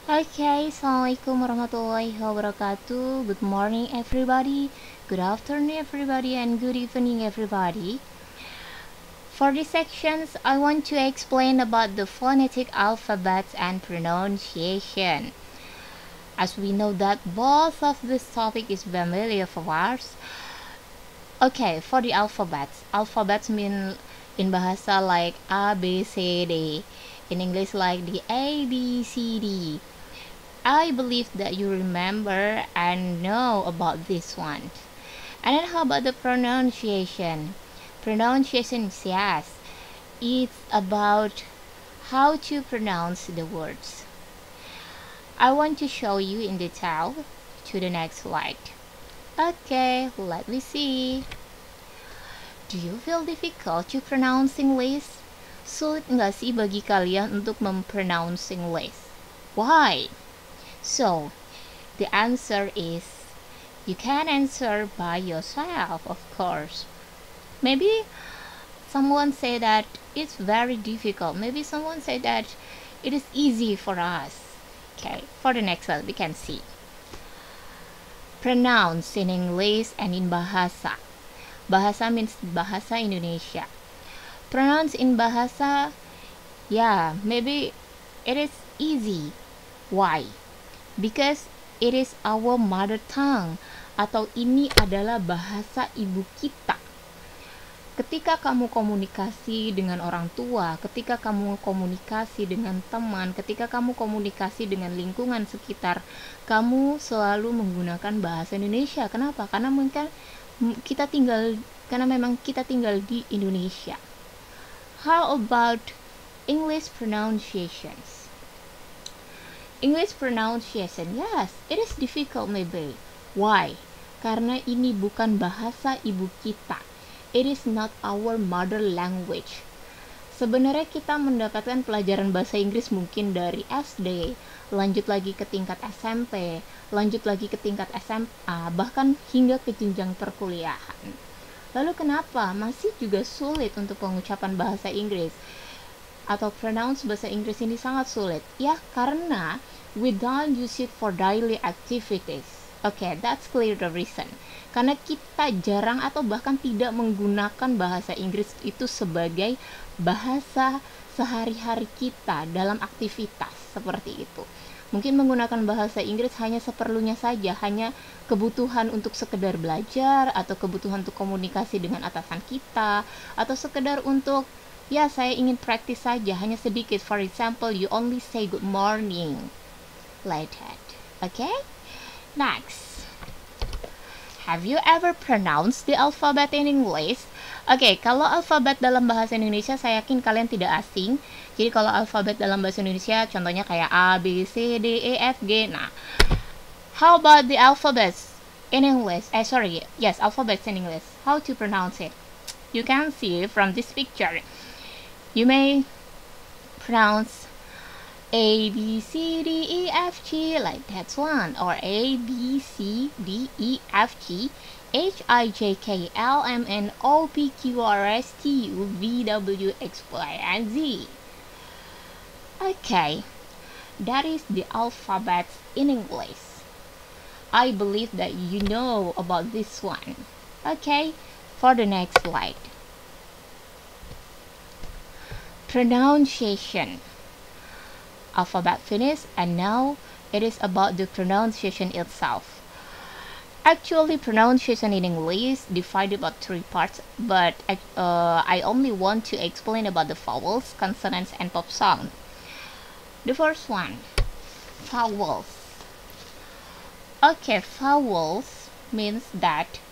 Okay, Assalamualaikum warahmatullahi wabarakatuh. Good morning, everybody. Good afternoon, everybody, and good evening, everybody. For these sections, I want to explain about the phonetic alphabets and pronunciation. As we know that both of this topic is familiar for us. Okay, for the alphabets mean in bahasa like A, B, C, D. In English like the A, B, C, D. I believe that you remember and know about this one. And then how about the pronunciation? Pronunciation is yes. It's about how to pronounce the words. I want to show you in detail to the next slide. Okay, let me see. Do you feel difficult to pronounce English? Sulit nggak sih bagi kalian untuk mempronounce English? Why? So, the answer is you can answer by yourself, of course. Maybe someone say that it's very difficult. Maybe someone say that it is easy for us. Okay, for the next one we can see. Pronounce in English and in bahasa. Bahasa means bahasa Indonesia. Pronounce in bahasa, yeah, maybe it is easy. Why? Because it is our mother tongue, atau ini adalah bahasa ibu kita. Ketika kamu komunikasi dengan orang tua, ketika kamu komunikasi dengan teman, ketika kamu komunikasi dengan lingkungan sekitar, kamu selalu menggunakan bahasa Indonesia. Kenapa? Karena memang kita tinggal di Indonesia. How about English pronunciations? English pronunciation, yes, it is difficult maybe. Why? Karena ini bukan bahasa ibu kita. It is not our mother language. Sebenarnya kita mendapatkan pelajaran bahasa Inggris mungkin dari SD, lanjut lagi ke tingkat SMP, lanjut lagi ke tingkat SMA, bahkan hingga ke jenjang perkuliahan. Lalu kenapa masih juga sulit untuk pengucapan bahasa Inggris? Atau pronounce bahasa Inggris ini sangat sulit? Ya, karena we don't use it for daily activities. Okay, that's clear the reason. Karena kita jarang atau bahkan tidak menggunakan bahasa Inggris itu sebagai bahasa sehari-hari kita dalam aktivitas seperti itu. Mungkin menggunakan bahasa Inggris hanya seperlunya saja, hanya kebutuhan untuk sekedar belajar, atau kebutuhan untuk komunikasi dengan atasan kita, atau sekedar untuk, ya saya ingin praktis saja, hanya sedikit. For example, you only say good morning, like that. Okay? Next. Have you ever pronounced the alphabet in English? Oke, kalau alfabet dalam bahasa Indonesia saya yakin kalian tidak asing. Jadi kalau alfabet dalam bahasa Indonesia contohnya kayak A, B, C, D, E, F, G. Nah, how about the alphabets in English? Alphabets in English. How to pronounce it? You can see from this picture. You may pronounce A, B, C, D, E, F, G, like that's one. Or A, B, C, D, E, F, G, H, I, J, K, L, M, N, O, P, Q, R, S, T, U, V, W, X, Y, and Z. Okay, that is the alphabets in English. I believe that you know about this one. Okay, for the next slide. Pronunciation. Alphabet finished, and now it is about the pronunciation itself. Actually, pronunciation in English divided about three parts, but I only want to explain about the vowels, consonants, and pop sound. The first one, vowels. Okay, vowels means that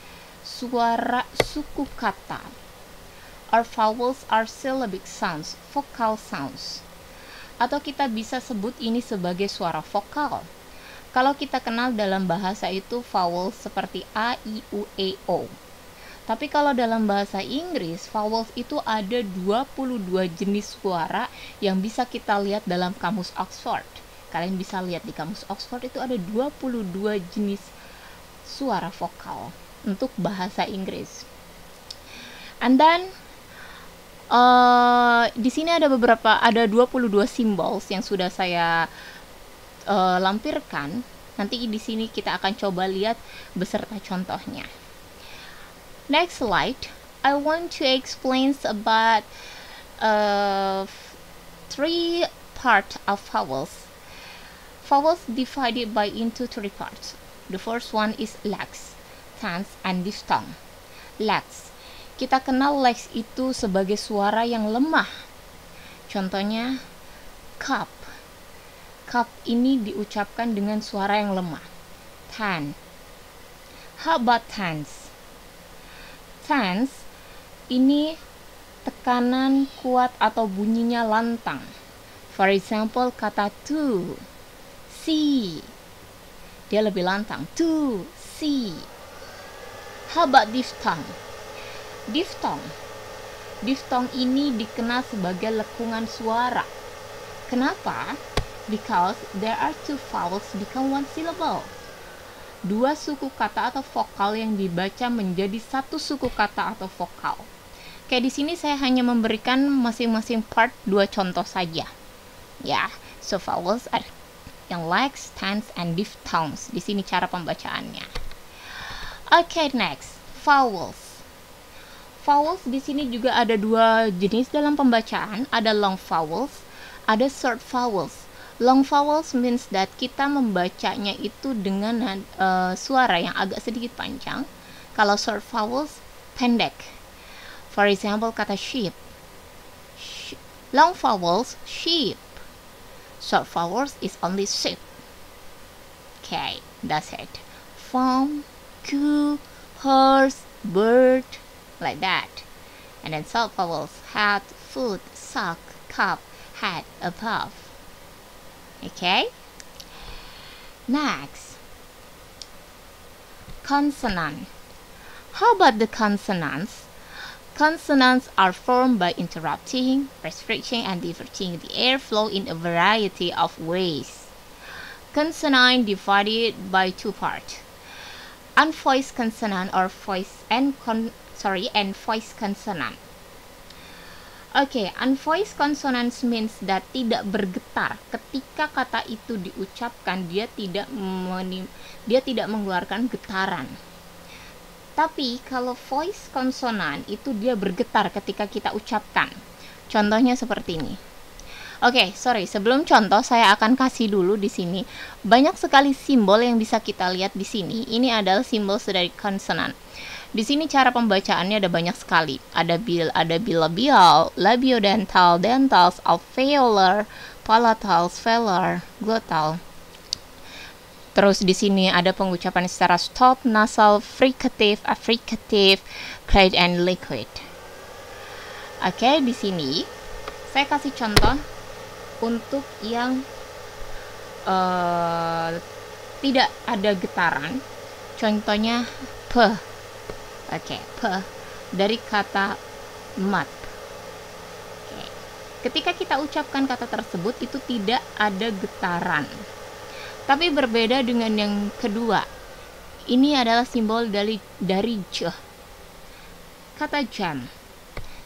suara suku kata. Our vowels are syllabic sounds, vocal sounds. Atau kita bisa sebut ini sebagai suara vokal. Kalau kita kenal dalam bahasa itu vowels seperti A, I, U, E, O. Tapi kalau dalam bahasa Inggris, vowels itu ada 22 jenis suara yang bisa kita lihat dalam kamus Oxford. Kalian bisa lihat di kamus Oxford itu ada 22 jenis suara vokal untuk bahasa Inggris. And then di sini ada 22 symbols yang sudah saya lampirkan. Nanti di sini kita akan coba lihat beserta contohnya. Next slide, I want to explain about three parts of vowels. Vowels divided by into three parts. The first one is lex, tense, and diphthong. Lex, kita kenal lex itu sebagai suara yang lemah. Contohnya cup. Cup ini diucapkan dengan suara yang lemah. Ten. How about tense? Tense ini tekanan kuat atau bunyinya lantang. For example, kata to, see. Dia lebih lantang. To, see. How about diphthong? Diphthong. Diphthong ini dikenal sebagai lekungan suara. Kenapa? Because there are two vowels become one syllable. Dua suku kata atau vokal yang dibaca menjadi satu suku kata atau vokal. Kayak di sini saya hanya memberikan masing-masing part dua contoh saja. Ya, so vowels are yang lex, tense, and diphthongs. Di sini cara pembacaannya. Okay, next, vowels. Vowels di sini juga ada dua jenis dalam pembacaan. Ada long vowels, ada short vowels. Long vowels means that kita membacanya itu dengan suara yang agak sedikit panjang. Kalau short vowels, pendek. For example, kata sheep. Long vowels, sheep. Short vowels is only sheep. Okay, that's it. Farm, cow, horse, bird, like that. And then short vowels, hat, foot, sock, cup, hat, above. Okay. Next, consonant. How about the consonants? Consonants are formed by interrupting, restricting, and diverting the airflow in a variety of ways. Consonant divided by two parts: unvoiced consonant or voice and voice consonant. Okay, unvoiced consonants means that tidak bergetar. Ketika kata itu diucapkan, dia tidak mengeluarkan getaran. Tapi kalau voice consonant itu dia bergetar ketika kita ucapkan. Contohnya seperti ini. Oke, sebelum contoh saya akan kasih dulu di sini. Banyak sekali simbol yang bisa kita lihat di sini. Ini adalah simbol dari konsonan. Di sini cara pembacaannya ada banyak sekali. Ada bilabial, labiodental, dentals, alveolar, palatals, velar, glottal. Terus di sini ada pengucapan secara stop, nasal, fricative, affricative, clear, and liquid. Oke, di sini saya kasih contoh untuk yang tidak ada getaran. Contohnya p. Oke, p dari kata mat. Oke. Ketika kita ucapkan kata tersebut itu tidak ada getaran. Tapi berbeda dengan yang kedua. Ini adalah simbol dari j. Kata jam.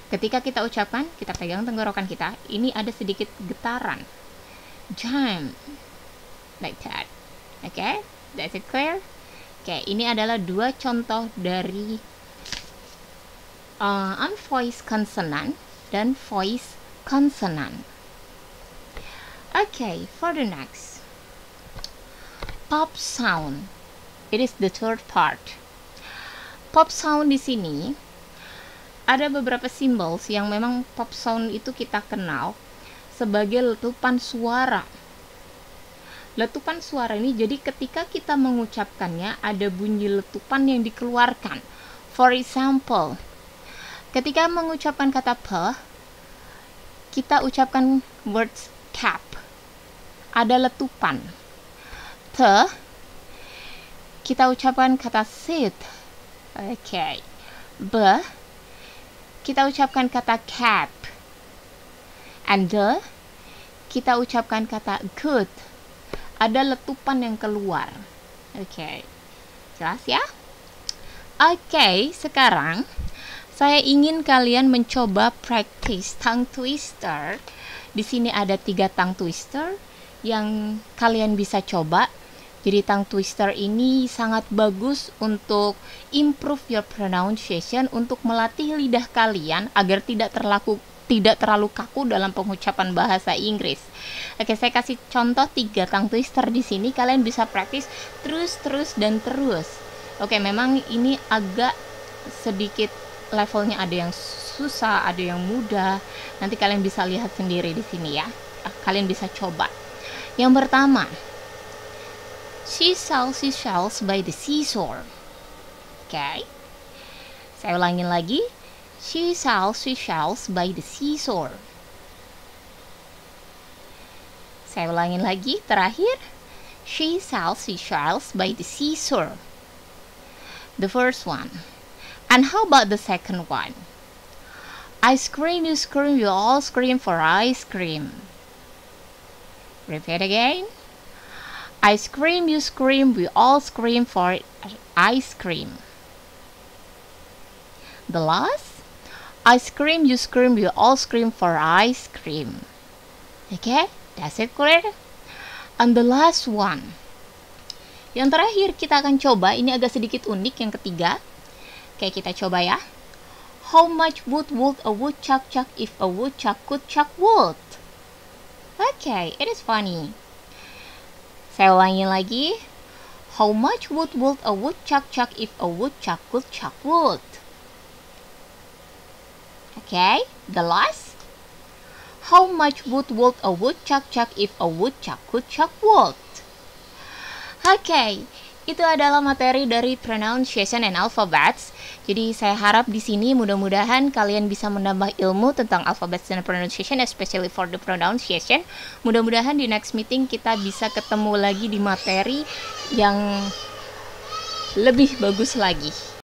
Ketika kita ucapkan, kita pegang tenggorokan kita, ini ada sedikit getaran. Jam. Like that. Okay? That's it clear? Okay, ini adalah dua contoh dari unvoiced consonant dan voice consonant. Okay, for the next. Pop sound. It is the third part. Pop sound di sini ada beberapa simbol yang memang pop sound itu kita kenal sebagai letupan suara. Letupan suara ini jadi ketika kita mengucapkannya ada bunyi letupan yang dikeluarkan. For example, ketika mengucapkan kata p, kita ucapkan words cap. Ada letupan. T, kita ucapkan kata sit. Okay. B, kita ucapkan kata cap. And D, kita ucapkan kata good. Ada letupan yang keluar. Oke. Jelas ya? Oke, sekarang saya ingin kalian mencoba practice tongue twister. Di sini ada 3 tongue twister. yang kalian bisa coba. Jadi tongue twister ini sangat bagus untuk improve your pronunciation, untuk melatih lidah kalian agar tidak terlalu kaku dalam pengucapan bahasa Inggris. Oke, saya kasih contoh 3 tongue twister di sini. Kalian bisa praktis terus dan terus. Oke, memang ini agak sedikit levelnya, ada yang susah, ada yang mudah. Nanti kalian bisa lihat sendiri di sini ya. Kalian bisa coba. Yang pertama, she sells seashells by the seashore. Oke. Saya ulangin lagi. She sells seashells by the seashore. Saya ulangin lagi, terakhir. She sells seashells by the seashore. The first one. And how about the second one? I scream, you scream, you all scream for ice cream. Repeat again. I scream, you scream, we all scream for ice cream. The last, I scream, you scream, we all scream for ice cream. Okay, that's it, clear? And the last one. Yang terakhir kita akan coba, ini agak sedikit unik, yang ketiga. Oke, kita coba ya. How much wood would a woodchuck chuck if a woodchuck could chuck wood? Okay, it is funny. Saya ulangin lagi. How much wood would a woodchuck chuck if a woodchuck could chuck wood? Okay, the last. How much wood would a woodchuck chuck if a woodchuck could chuck wood? Okay, itu adalah materi dari pronunciation and alphabets. Jadi saya harap di sini mudah-mudahan kalian bisa menambah ilmu tentang alphabets dan pronunciation, especially for the pronunciation. Mudah-mudahan di next meeting kita bisa ketemu lagi di materi yang lebih bagus lagi.